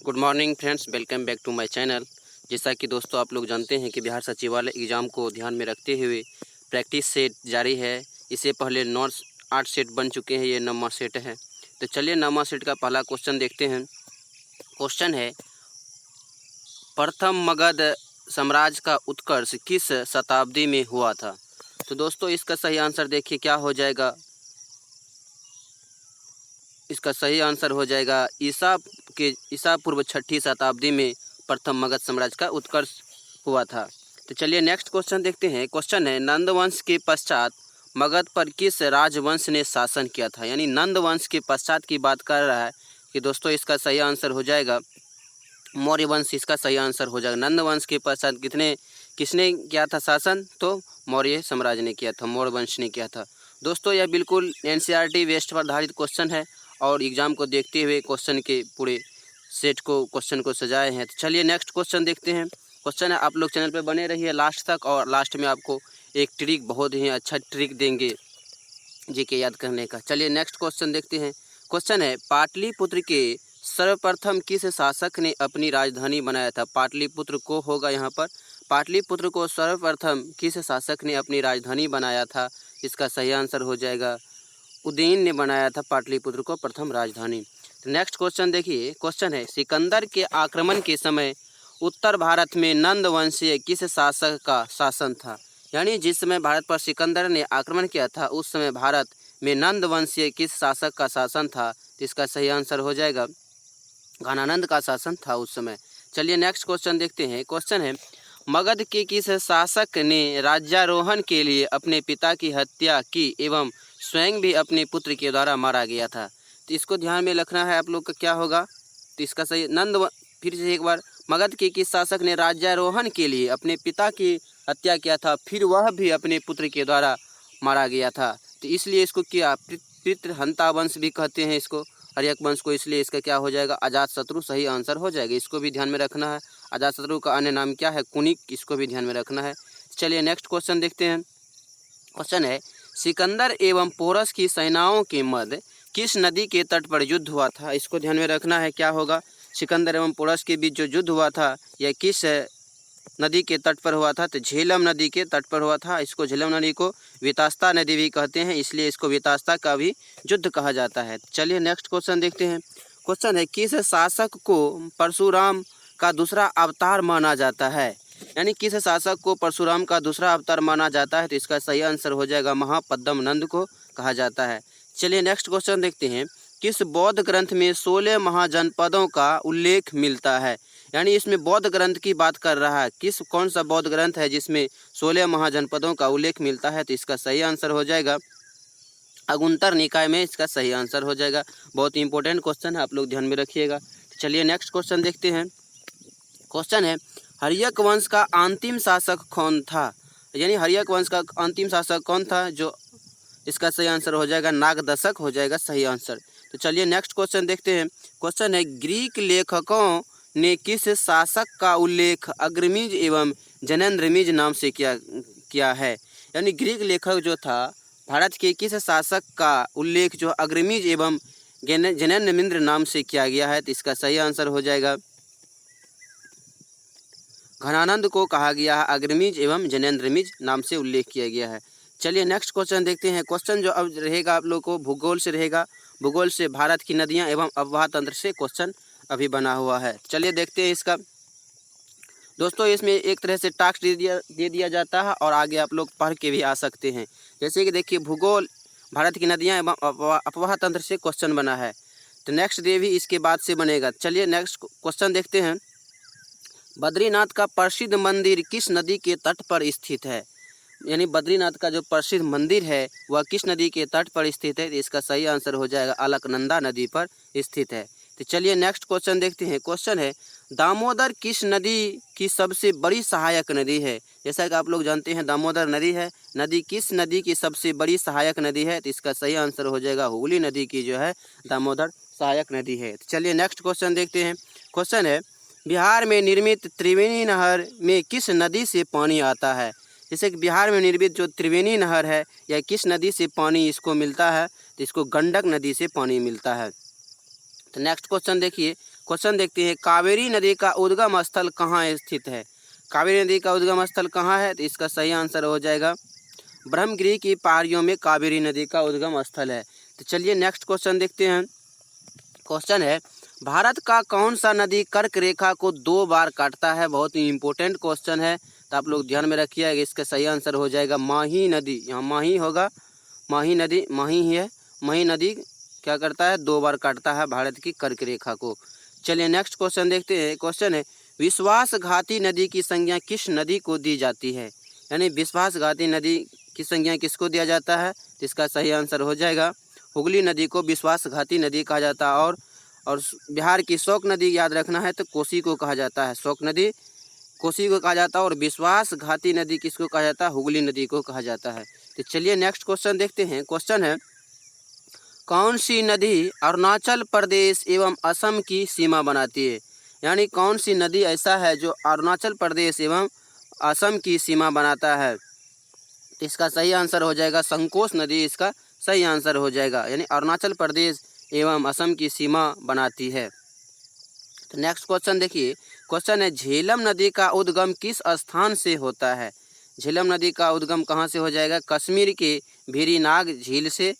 Good morning friends, welcome back to my channel. जैसा कि दोस्तों आप लोग जानते हैं कि बिहार सचिवालय एग्ज़ाम को ध्यान में रखते हुए प्रैक्टिस सेट जारी है। इससे पहले 8 सेट बन चुके हैं, ये 9वां सेट है। तो चलिए 9वां सेट का पहला क्वेश्चन देखते हैं। क्वेश्चन है, प्रथम मगध साम्राज्य का उत्कर्ष किस शताब्दी में हुआ था? तो दोस्तों इसका सही आंसर देखिए क्या हो जाएगा। इसका सही आंसर हो जाएगा ईसा पूर्व 6ठी शताब्दी में प्रथम मगध साम्राज्य का उत्कर्ष हुआ था। तो चलिए नेक्स्ट क्वेश्चन देखते हैं। क्वेश्चन है, नंद वंश के पश्चात मगध पर किस राजवंश ने शासन किया था? यानी नंद वंश के पश्चात की बात कर रहा है कि दोस्तों इसका सही आंसर हो जाएगा मौर्य वंश। इसका सही आंसर हो जाएगा नंद वंश के पश्चात किसने किया था शासन? तो मौर्य साम्राज्य ने किया था, मौर्य वंश ने किया था। दोस्तों यह बिल्कुल एनसीईआरटी बेस्ड पर आधारित क्वेश्चन है और एग्ज़ाम को देखते हुए क्वेश्चन के पूरे क्वेश्चन को सजाए हैं। तो चलिए नेक्स्ट क्वेश्चन देखते हैं। क्वेश्चन है, आप लोग चैनल पे बने रहिए लास्ट तक, और लास्ट में आपको एक ट्रिक, बहुत ही अच्छा ट्रिक देंगे जीके याद करने का। चलिए नेक्स्ट क्वेश्चन देखते हैं। क्वेश्चन है, पाटलिपुत्र के सर्वप्रथम किस शासक ने अपनी राजधानी बनाया था? पाटलिपुत्र को होगा यहाँ पर। पाटलिपुत्र को सर्वप्रथम किस शासक ने अपनी राजधानी बनाया था? इसका सही आंसर हो जाएगा उदयन ने बनाया था पाटलिपुत्र को प्रथम राजधानी। तो नेक्स्ट क्वेश्चन देखिए। क्वेश्चन है, सिकंदर के आक्रमण के समय उत्तर भारत में नंद वंशीय किस शासक का शासन था? यानी जिस समय भारत पर सिकंदर ने आक्रमण किया था उस समय भारत में नंद वंशीय किस शासक का शासन था? तो इसका सही आंसर हो जाएगा घनानंद का शासन था उस समय। चलिए नेक्स्ट क्वेश्चन देखते हैं। क्वेश्चन है, मगध के किस शासक ने राज्यारोहण के लिए अपने पिता की हत्या की एवं स्वयं भी अपने पुत्र के द्वारा मारा गया था? तो इसको ध्यान में रखना है आप लोग का क्या होगा। तो इसका सही फिर से एक बार, मगध के किस शासक ने राज्यारोहण के लिए अपने पिता की हत्या किया था, फिर वह भी अपने पुत्र के द्वारा मारा गया था? तो इसलिए इसको क्या पितृहंता वंश भी कहते हैं इसको, हर्यक वंश को। इसलिए इसका क्या हो जाएगा अजातशत्रु सही आंसर हो जाएगा। इसको भी ध्यान में रखना है। अजातशत्रु का अन्य नाम क्या है? कुनिक। इसको भी ध्यान में रखना है। चलिए नेक्स्ट क्वेश्चन देखते हैं। क्वेश्चन है, सिकंदर एवं पोरस की सेनाओं के मध्य किस नदी के तट पर युद्ध हुआ था? इसको ध्यान में रखना है क्या होगा। सिकंदर एवं पोरस के बीच जो युद्ध हुआ था यह किस नदी के तट पर हुआ था? तो झेलम नदी के तट पर हुआ था। इसको झेलम नदी को वितास्ता नदी भी कहते हैं, इसलिए इसको वितास्ता का भी युद्ध कहा जाता है। चलिए नेक्स्ट क्वेश्चन देखते हैं। क्वेश्चन है, किस शासक को परशुराम का दूसरा अवतार माना जाता है? यानी किस शासक को परशुराम का दूसरा अवतार माना जाता है? तो इसका सही आंसर हो जाएगा महापद्म नंद को कहा जाता है। चलिए नेक्स्ट क्वेश्चन देखते हैं। किस बौद्ध ग्रंथ में 16 महाजनपदों का उल्लेख मिलता है? यानी इसमें बौद्ध ग्रंथ की बात कर रहा है। कौन सा बौद्ध ग्रंथ है जिसमें 16 महाजनपदों का उल्लेख मिलता है? तो इसका सही आंसर हो जाएगा अगुंतर निकाय में इसका सही आंसर हो जाएगा। बहुत ही इंपॉर्टेंट क्वेश्चन है, आप लोग ध्यान में रखिएगा। चलिए नेक्स्ट क्वेश्चन देखते हैं। क्वेश्चन है, हर्यक वंश का अंतिम शासक कौन था? यानी हर्यक वंश का अंतिम शासक कौन था? जो इसका सही आंसर हो जाएगा नागदशक हो जाएगा सही आंसर। तो चलिए नेक्स्ट क्वेश्चन देखते हैं। क्वेश्चन है, ग्रीक लेखकों ने किस शासक का उल्लेख अग्रमीज एवं जनेन्द्रमीज नाम से किया है? यानी ग्रीक लेखक जो था भारत के किस शासक का उल्लेख जो अग्रमीज एवं जनेन्द्रमिंद्र नाम से किया गया है? तो इसका सही आंसर हो जाएगा घनानंद को कहा गया है, अग्रमीज एवं जनेन्द्रमीज नाम से उल्लेख किया गया है। चलिए नेक्स्ट क्वेश्चन देखते हैं। क्वेश्चन जो अब रहेगा आप लोग को भूगोल से रहेगा। भूगोल से भारत की नदियां एवं अववाह तंत्र से क्वेश्चन अभी बना हुआ है। चलिए देखते हैं इसका। दोस्तों इसमें एक तरह से टास्क दे दिया जाता है और आगे आप लोग पढ़ के भी आ सकते हैं। जैसे कि देखिए भूगोल भारत की नदियाँ एवं अववाह तंत्र से क्वेश्चन बना है, तो नेक्स्ट डे भी इसके बाद से बनेगा। चलिए नेक्स्ट क्वेश्चन देखते हैं। बद्रीनाथ का प्रसिद्ध मंदिर किस नदी के तट पर स्थित है? यानी बद्रीनाथ का जो प्रसिद्ध मंदिर है वह किस नदी के तट पर स्थित है? इसका सही आंसर हो जाएगा अलकनंदा नदी पर स्थित है। तो चलिए नेक्स्ट क्वेश्चन देखते हैं। क्वेश्चन है, दामोदर किस नदी की सबसे बड़ी सहायक नदी है? जैसा कि आप लोग जानते हैं दामोदर नदी है, किस नदी की सबसे बड़ी सहायक नदी है? तो इसका सही आंसर हो जाएगा हुगली नदी की जो है दामोदर सहायक नदी है। तो चलिए नेक्स्ट क्वेश्चन देखते हैं। क्वेश्चन है, बिहार में निर्मित त्रिवेणी नहर में किस नदी से पानी आता है? जैसे कि बिहार में निर्मित जो त्रिवेणी नहर है यह किस नदी से पानी इसको मिलता है? तो इसको गंडक नदी से पानी मिलता है। तो नेक्स्ट क्वेश्चन देखिए। क्वेश्चन देखते हैं, कावेरी नदी का उद्गम स्थल कहाँ स्थित है? कावेरी नदी का उद्गम स्थल कहाँ है? तो इसका सही आंसर हो जाएगा ब्रह्मगिरी की पहाड़ियों में कावेरी नदी का उद्गम स्थल है। तो चलिए नेक्स्ट क्वेश्चन देखते हैं। क्वेश्चन है, भारत का कौन सा नदी कर्क रेखा को 2 बार काटता है? बहुत ही इंपॉर्टेंट क्वेश्चन है, तो आप लोग ध्यान में रखिएगा। इसका सही आंसर हो जाएगा माही नदी। यहाँ माही होगा, माही नदी, माही ही है। माही नदी क्या करता है? 2 बार काटता है भारत की कर्क रेखा को। चलिए नेक्स्ट क्वेश्चन देखते हैं। क्वेश्चन है, विश्वासघाती नदी की संज्ञा किस नदी को दी जाती है? यानी विश्वासघाती नदी की संज्ञा किसको दिया जाता है? तो इसका सही आंसर हो जाएगा हुगली नदी को विश्वासघाती नदी कहा जाता है। और बिहार की शोक नदी याद रखना है तो कोसी को कहा जाता है। शोक नदी कोसी को कहा जाता है और विश्वासघाती नदी किसको कहा जाता है? हुगली नदी को कहा जाता है। तो चलिए नेक्स्ट क्वेश्चन देखते हैं। क्वेश्चन है, कौन सी नदी अरुणाचल प्रदेश एवं असम की सीमा बनाती है? यानी कौन सी नदी ऐसा है जो अरुणाचल प्रदेश एवं असम की सीमा बनाता है? तो इसका सही आंसर हो जाएगा संकोश नदी, इसका सही आंसर हो जाएगा। यानी अरुणाचल प्रदेश एवं असम की सीमा बनाती है। तो नेक्स्ट क्वेश्चन देखिए। क्वेश्चन है, झेलम नदी का उद्गम किस स्थान से होता है? झेलम नदी का उद्गम कहाँ से हो जाएगा? कश्मीर के भेरीनाग झील से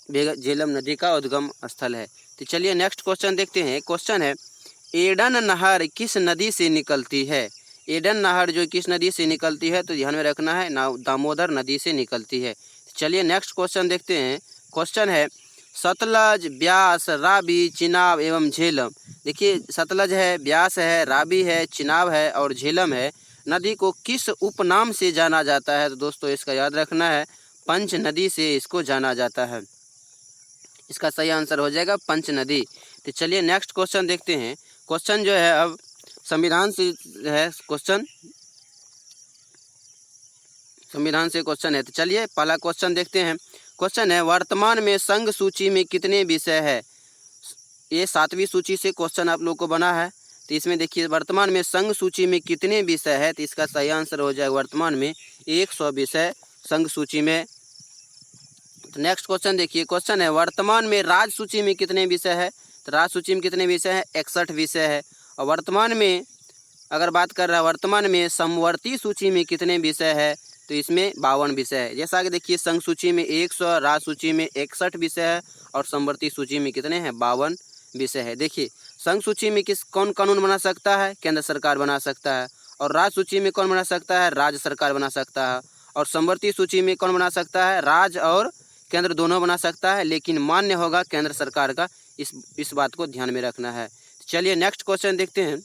झेलम नदी का उद्गम स्थल है। तो चलिए नेक्स्ट क्वेश्चन देखते हैं। क्वेश्चन है, एडन नहर किस नदी से निकलती है? एडन नहर जो किस नदी से निकलती है? तो ध्यान में रखना है दामोदर नदी से निकलती है। चलिए नेक्स्ट क्वेश्चन देखते हैं। क्वेश्चन है, सतलज, ब्यास, रावी, चिनाब एवं झेलम। देखिए सतलज है, ब्यास है, रावी है, चिनाब है और झेलम है, नदी को किस उपनाम से जाना जाता है? तो दोस्तों इसका याद रखना है पंच नदी से इसको जाना जाता है। इसका सही आंसर हो जाएगा पंच नदी। तो चलिए नेक्स्ट क्वेश्चन देखते हैं। क्वेश्चन जो है अब संविधान से है, क्वेश्चन संविधान से क्वेश्चन है। तो चलिए पहला क्वेश्चन देखते हैं। क्वेश्चन है, वर्तमान में संघ सूची में कितने विषय है? ये 7वीं सूची से क्वेश्चन आप लोग को बना है। तो इसमें देखिए वर्तमान में संघ सूची में कितने विषय है? तो इसका सही आंसर हो जाएगा वर्तमान में 100 विषय संघ सूची में। तो नेक्स्ट क्वेश्चन देखिए। क्वेश्चन है, वर्तमान में राज्य सूची में कितने विषय है? तो राज्य सूची में कितने विषय है? 61 विषय है। और वर्तमान में अगर बात कर रहा है वर्तमान में समवर्ती सूची में कितने विषय है? तो इसमें 52 विषय है। जैसा कि देखिए संघ सूची में 100, राज्य सूची में 61 विषय है और समवर्ती सूची में कितने हैं? 52 विषय है। देखिए संघ सूची में कौन कानून बना सकता है? केंद्र सरकार बना सकता है। और राज्य सूची में कौन बना सकता है? राज्य सरकार बना सकता है। और समवर्ती सूची में कौन बना सकता है? राज्य और केंद्र दोनों बना सकता है, लेकिन मान्य होगा केंद्र सरकार का। इस बात को ध्यान में रखना है। चलिए नेक्स्ट क्वेश्चन देखते हैं।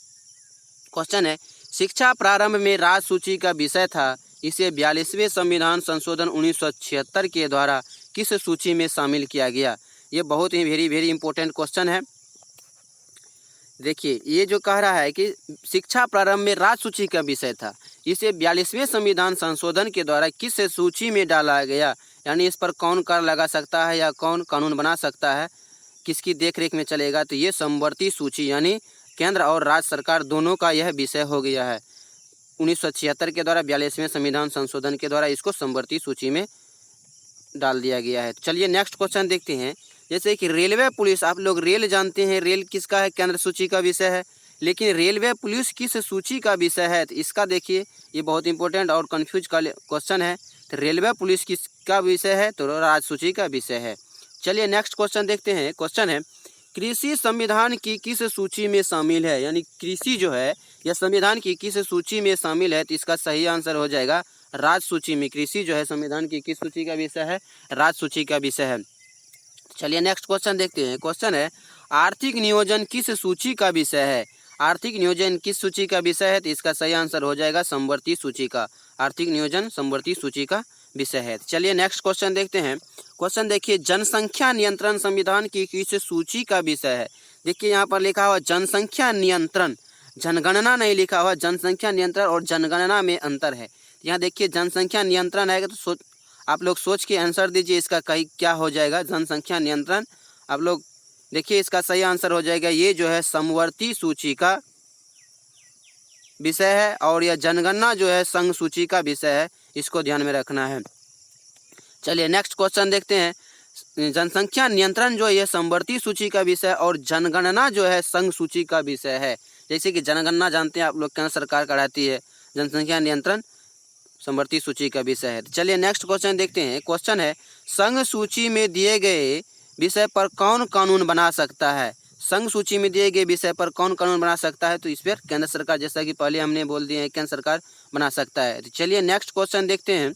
क्वेश्चन है, शिक्षा प्रारंभ में राज्य सूची का विषय था, इसे 42वें संविधान संशोधन 1976 के द्वारा किस सूची में शामिल किया गया? ये बहुत ही वेरी इंपॉर्टेंट क्वेश्चन है। देखिए ये जो कह रहा है कि शिक्षा प्रारंभ में राज्य सूची का विषय था, इसे 42वें संविधान संशोधन के द्वारा किस सूची में डाला गया? यानी इस पर कौन कर लगा सकता है या कौन कानून बना सकता है, किसकी देखरेख में चलेगा? तो ये समवर्ती सूची यानी केंद्र और राज्य सरकार दोनों का यह विषय हो गया है। 1976 के द्वारा 42वें संविधान संशोधन के द्वारा इसको समवर्ती सूची में डाल दिया गया है। चलिए नेक्स्ट क्वेश्चन देखते हैं। जैसे कि रेलवे पुलिस, आप लोग रेल जानते हैं, रेल किसका है? केंद्र सूची का विषय है। लेकिन रेलवे पुलिस किस सूची का विषय है? तो इसका देखिए ये बहुत इंपॉर्टेंट और कन्फ्यूज का क्वेश्चन है। तो रेलवे पुलिस किसका विषय है? तो राज्य सूची का विषय है। चलिए नेक्स्ट क्वेश्चन देखते हैं। क्वेश्चन है, कृषि संविधान की किस सूची में शामिल है? यानी कृषि जो है यह संविधान की किस सूची में शामिल है? तो इसका सही आंसर हो जाएगा राज्य सूची में। कृषि जो है संविधान की किस सूची का विषय है? राज्य सूची का विषय है। चलिए नेक्स्ट क्वेश्चन देखते हैं। क्वेश्चन है, आर्थिक नियोजन किस सूची का विषय है? आर्थिक नियोजन किस सूची का विषय है? तो इसका सही आंसर हो जाएगा समवर्ती सूची का। आर्थिक नियोजन समवर्ती सूची का विषय है। चलिए नेक्स्ट क्वेश्चन देखते हैं। क्वेश्चन देखिए, जनसंख्या नियंत्रण संविधान की किस सूची का विषय है? देखिए यहाँ पर लिखा हुआ जनसंख्या नियंत्रण, जनगणना नहीं लिखा हुआ। जनसंख्या नियंत्रण और जनगणना में अंतर है। यहाँ देखिए जनसंख्या नियंत्रण है तो आप लोग सोच के आंसर दीजिए इसका कहीं क्या हो जाएगा। जनसंख्या नियंत्रण आप लोग देखिए इसका सही आंसर हो जाएगा ये जो है समवर्ती सूची का विषय है और यह जनगणना जो है संघ सूची का विषय है। इसको ध्यान में रखना है। चलिए नेक्स्ट क्वेश्चन देखते हैं। जनसंख्या नियंत्रण जो है ये समवर्ती सूची का विषय और जनगणना जो है संघ सूची का विषय है। जैसे कि जनगणना जानते हैं आप लोग, केंद्र सरकार कराती है, जनसंख्या नियंत्रण समवर्ती सूची का विषय है। चलिए नेक्स्ट क्वेश्चन देखते हैं। क्वेश्चन है संघ सूची में दिए गए विषय पर कौन कानून बना सकता है? संघ सूची में दिए गए विषय पर कौन कानून बना सकता है? तो इस पर केंद्र सरकार, जैसा कि पहले हमने बोल दिए हैं, केंद्र सरकार बना सकता है। तो चलिए नेक्स्ट क्वेश्चन देखते हैं।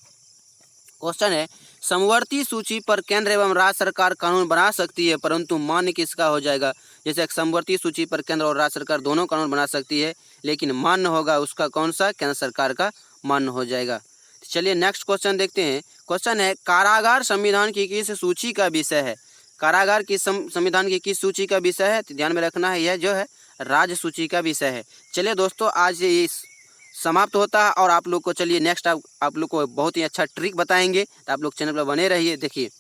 क्वेश्चन है समवर्ती सूची पर केंद्र एवं राज्य सरकार कानून बना सकती है, परंतु मान्य किसका हो जाएगा? जैसे एक समवर्ती सूची पर केंद्र और राज्य सरकार दोनों कानून बना सकती है, लेकिन मान्य होगा उसका कौन सा? केंद्र सरकार का मान्य हो जाएगा। चलिए नेक्स्ट क्वेश्चन देखते हैं। क्वेश्चन है कारागार संविधान की किस सूची का विषय है? कारागार की संविधान की किस सूची का विषय है? तो ध्यान में रखना है, यह जो है राज्य सूची का विषय है। चलिए दोस्तों, आज ये समाप्त होता है और आप लोग को चलिए नेक्स्ट आप लोग को बहुत ही अच्छा ट्रिक बताएंगे, तो आप लोग चैनल पर बने रहिए। देखिए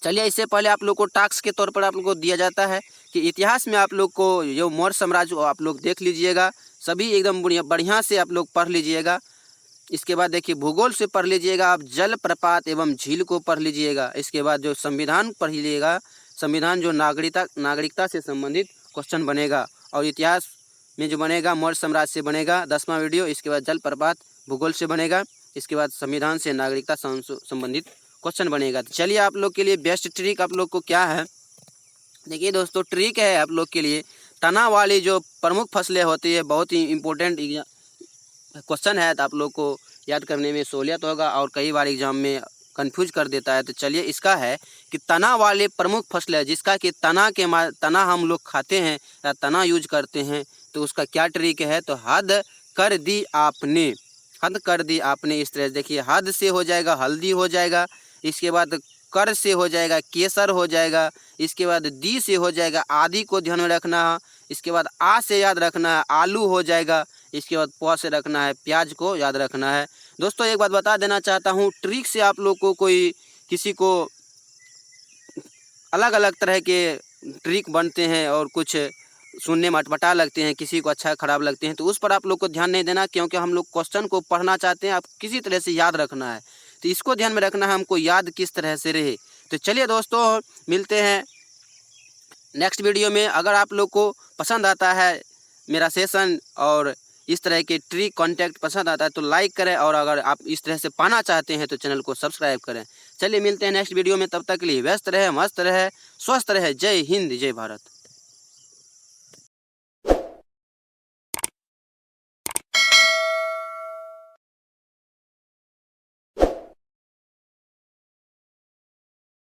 चलिए, इससे पहले आप लोग को टास्क के तौर पर आप लोग को दिया जाता है कि इतिहास में आप लोग को जो मौर्य साम्राज्य आप लोग देख लीजिएगा, सभी एकदम बढ़िया से आप लोग पढ़ लीजिएगा। इसके बाद देखिए भूगोल से पढ़ लीजिएगा, आप जल प्रपात एवं झील को पढ़ लीजिएगा। इसके बाद जो संविधान पढ़ लीजिएगा, संविधान जो नागरिकता से संबंधित क्वेश्चन बनेगा, और इतिहास में जो बनेगा मौर्य साम्राज्य से बनेगा 10वां वीडियो। इसके बाद जल प्रपात भूगोल से बनेगा, इसके बाद संविधान से नागरिकता संबंधित क्वेश्चन बनेगा। तो चलिए आप लोग के लिए बेस्ट ट्रिक आप लोग को क्या है, देखिए दोस्तों, ट्रिक है आप लोग के लिए तना वाली जो प्रमुख फसलें होती है, बहुत ही इम्पोर्टेंट क्वेश्चन है, तो आप लोग को याद करने में सहूलियत होगा और कई बार एग्जाम में कंफ्यूज कर देता है। तो चलिए इसका है कि तना वाले प्रमुख फसलें, जिसका कि तना हम लोग खाते हैं या तना यूज करते हैं, तो उसका क्या ट्रिक है? तो हद कर दी आपने, हद कर दी आपने। इस तरह से देखिए, हद से हो जाएगा हल्दी हो जाएगा, इसके बाद कर से हो जाएगा केसर हो जाएगा, इसके बाद दी से हो जाएगा आदि को ध्यान में रखना है, इसके बाद आ से याद रखना है आलू हो जाएगा, इसके बाद प से रखना है प्याज को याद रखना है। दोस्तों एक बात बता देना चाहता हूँ, ट्रिक से आप लोग को कोई किसी को अलग अलग तरह के ट्रिक बनते हैं और कुछ सुनने में अटपटा लगते हैं, किसी को अच्छा खराब लगते हैं, तो उस पर आप लोग को ध्यान नहीं देना, क्योंकि हम लोग क्वेश्चन को पढ़ना चाहते हैं, आप किसी तरह से याद रखना है, तो इसको ध्यान में रखना है हमको, याद किस तरह से रहे। तो चलिए दोस्तों, मिलते हैं नेक्स्ट वीडियो में। अगर आप लोग को पसंद आता है मेरा सेशन और इस तरह के ट्रिक कॉन्टेक्ट पसंद आता है तो लाइक करें, और अगर आप इस तरह से पाना चाहते हैं तो चैनल को सब्सक्राइब करें। चलिए मिलते हैं नेक्स्ट वीडियो में, तब तक के लिए व्यस्त रहे, मस्त रहे, स्वस्थ रहे। जय हिंद, जय भारत।